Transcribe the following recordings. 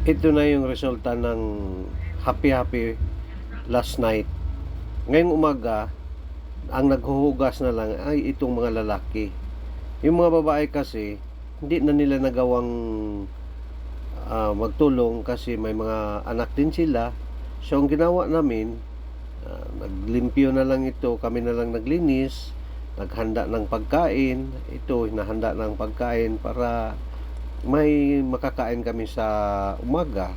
Ito na yung resulta ng happy last night. Ngayong umaga, ang naghuhugas na lang ay itong mga lalaki. Yung mga babae kasi, hindi na nila nagawang magtulong kasi may mga anak din sila. So ang ginawa namin, naglimpyo na lang ito, kami na lang naglinis, naghanda ng pagkain. Ito, hinahanda ng pagkain para may makakain kami sa umaga.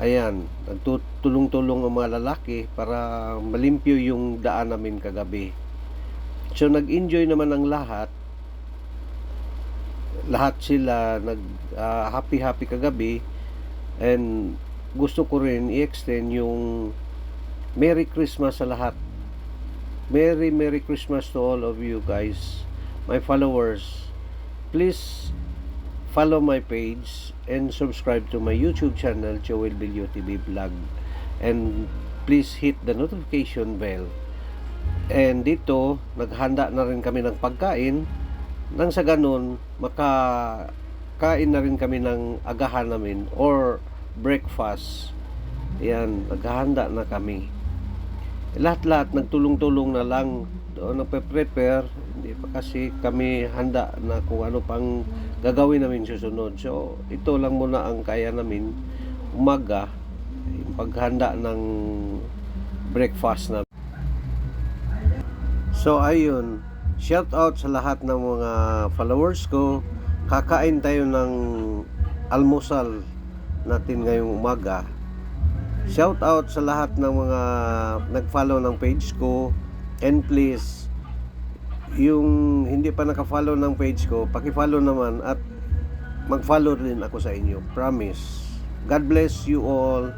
Ayan, nagtutulong-tulong ang mga lalaki para malimpyo yung daan namin kagabi. So nag-enjoy naman ang lahat. Lahat sila nag happy kagabi, and gusto ko rin i-extend yung Merry Christmas sa lahat. Merry Christmas to all of you guys, my followers. Please follow my page and subscribe to my YouTube channel, Joel Bilyo TV Vlog. And please hit the notification bell. And dito, naghanda na rin kami ng pagkain. Nang sa ganun, makakain na rin kami ng agahan namin or breakfast. Yan, naghahanda na kami. Lahat-lahat nagtulong-tulong na lang. Doon nagpe-prepare, hindi pa kasi kami handa na kung ano pang gagawin namin susunod. So ito lang muna ang kaya namin umaga, yung paghanda ng breakfast na. So ayun, shout out sa lahat ng mga followers ko. Kakain tayo ng almusal natin ngayong umaga. Shout out sa lahat ng mga nag-follow ng page ko, and please, yung hindi pa naka-follow ng page ko, paki-follow naman at mag-follow rin ako sa inyo. Promise. God bless you all.